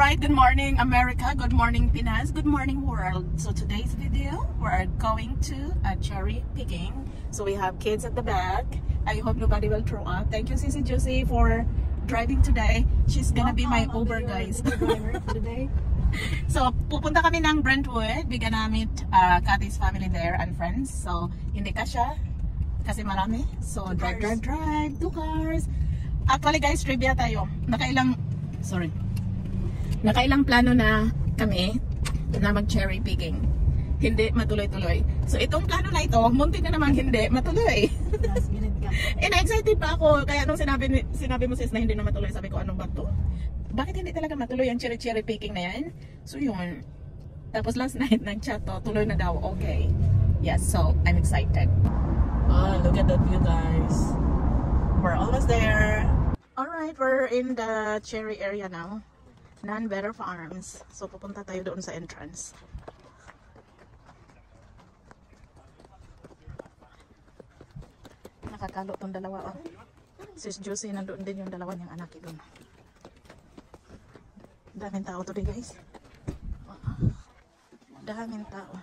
Alright, good morning America, good morning Pinas, good morning world. So today's video, we're going to a cherry picking. So we have kids at the back. I hope nobody will throw up. Thank you Sissy Josie for driving today. She's gonna be my Uber guys. Today. So pupunta kami ng Brentwood. Bigyan namin Kathy's family there and friends. So hindi kasya kasi marami. So drive, 2 cars. Actually guys, trivia tayo. Nakailang plano na kami na mag-cherry picking. Hindi matuloy-tuloy. So itong plano na ito, munti na naman hindi matuloy. And excited pa ako. Kaya nung sinabi mo sis na hindi na matuloy, sabi ko anong ba to? Bakit hindi talaga matuloy ang cherry picking na yan? So yun. Tapos last night nag-chat to, tuloy na daw. Okay. Yes, so I'm excited. Oh, look at that view guys. We're almost there. Alright, we're in the cherry area now. None Better Farms. So pupunta tayo doon sa entrance. Nakakalo tong dalawa oh. Sis Josie nandoon din yung dalawa niyang anak doon. Daming tao today guys. Daming tao.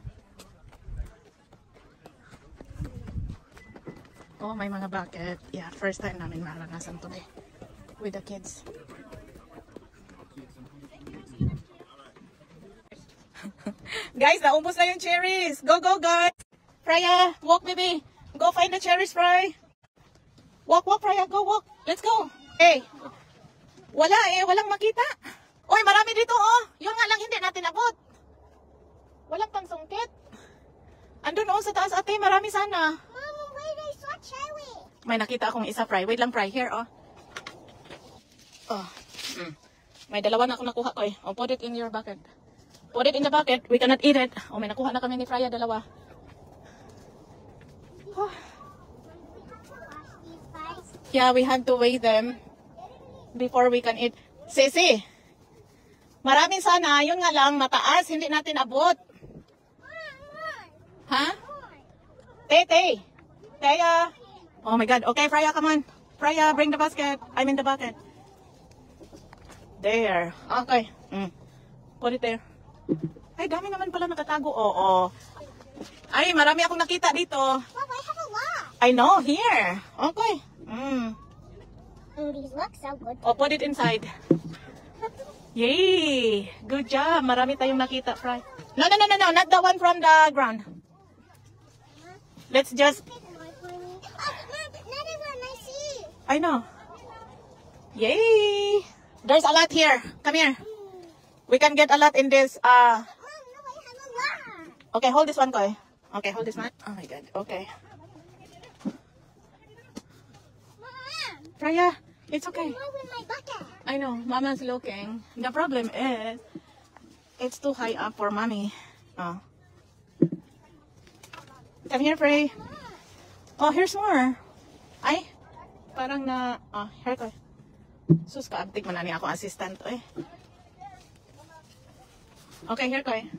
Oh, may mga bucket. Yeah, first time namin maranasan today with the kids. Guys, naubos na yung cherries. Go, go, guys. Freya, walk, baby. Go find the cherries, Fry. Walk, Freya. Go, walk. Let's go. Hey. Wala walang makita. Oy, marami dito, oh. Yung nga lang hindi natin abot. Walang pangsungkit. Andun, oh, sa taas, ate. Marami sana. Mama, wait, I saw cherry. May nakita akong isa, Fry. Wait lang, Fry. Here, oh. Oh. May dalawa na akong nakuha ko, eh. Oh, put it in your bucket. Put it in the bucket. We cannot eat it. Oh, may nakuha na kami ni Freya, dalawa. Oh. Yeah, we have to weigh them before we can eat. Sisi, maraming sana. Yun nga lang, mataas. Hindi natin abot. Ha? Tete. Teya. Oh my God. Okay, Freya, come on. Freya, bring the basket. I'm in the bucket. There. Okay. Put it there. Ay, dami naman pala nakatago. Oo. Ay, marami akong nakita dito. Mom, I have a lot. I know, here. Okay. Oh, these look so good. Oh, put it inside. Yay! Good job. Marami tayong nakita, Fry. No. Not the one from the ground. Let's just... Another one, I see. I know. Yay! There's a lot here. Come here. We can get a lot in this. Mom, no, I have a lot. Okay, hold this one, Koy. Okay, hold this one. Oh my God. Okay. Mom, Freya, it's okay. more with my bucket. I know. Mama's looking. The problem is, it's too high up for mommy. Oh. Come here, Frey. Oh, here's more. Ay, parang na... Oh, here, Koy. Sus, kaabtik man na niya ako assistant, eh. Okay, here, Koy.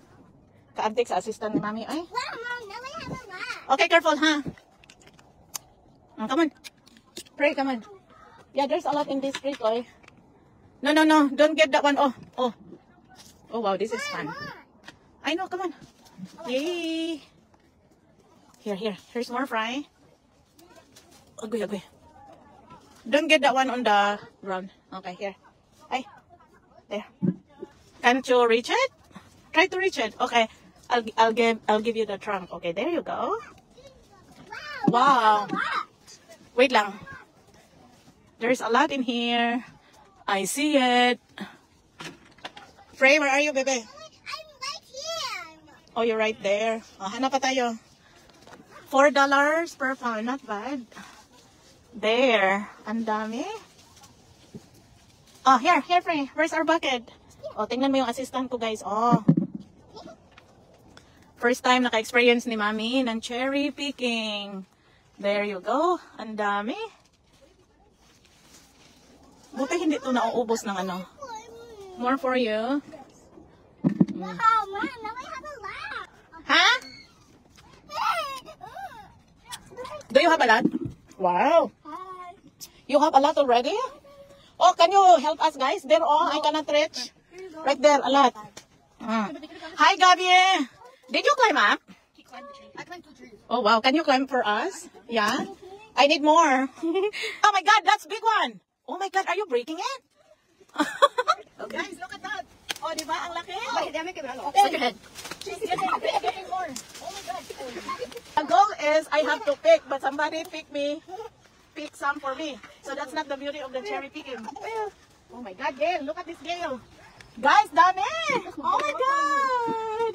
Kaabtik sa assistant ni mami, ay. Wow, Mom, now I have a lot. Okay, careful, huh? Oh, come on. Pray, come on. Yeah, there's a lot in this tree, Koy. No. Don't get that one. Oh. Oh, wow, this is fun. I know, come on. Yay. Here. Here's more, Fry. Agoy. Don't get that one on the ground. Okay, here. Ay. There. Can't you reach it? Try to reach it. Okay. I'll give you the trunk. Okay, there you go. Wow. Wait lang. There's a lot in here. I see it. Frey, where are you, baby? I'm right here. Oh, you're right there. Oh, hanap pa tayo. $4 per pound. Not bad. There. Ang dami. Oh, here, Frey. Where's our bucket? Oh, tingnan mo yung assistant ko, guys. Oh. First time naka-experience ni Mami ng cherry picking. There you go. Ang dami. Buti hindi ito nauubos ng ano. More for you. Wow, Mom, now I have a lot. Ha? Do you have a lot? Wow. You have a lot already? Oh, can you help us, guys? There, oh, I cannot reach. Right there, a lot. Hi, Gabby. Did you climb up? I climbed 2 trees. Oh, wow. Can you climb for us? Yeah? I need more. Oh, my God. That's big one. Oh, my God. Are you breaking it? Guys, look at that. Oh, di ba? Ang laki. Put your head. She's getting more. Oh, my God. The goal is I have to pick, but somebody pick some for me. So that's not the beauty of the cherry picking. Oh, my God, Gail. Look at this Gail. Guys, dami. Oh, my God.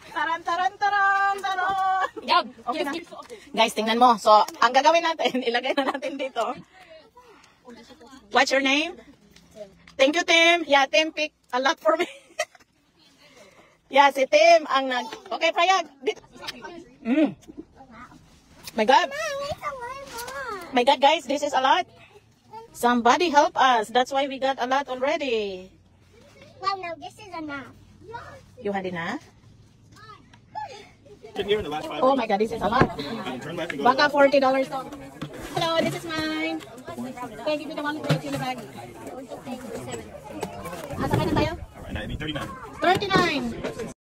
Taran, taran, taran, taran. Okay na. Guys, tingnan mo. So, ang gagawin natin, ilagay na natin dito. What's your name? Thank you, Tim. Yeah, Tim picked a lot for me. Yeah, si Tim ang nag... Okay, Prayag. My God. My God, guys, this is a lot. Somebody help us. That's why we got a lot already. Well, no, this is enough. You had enough? Get here in the last 5 Oh my God, this is a lot. Turn left and go Baka $40 to. Hello, this is mine. Okay, give me the one with the bag. Asa ka na tayo? All right, now it'd be 39. 39.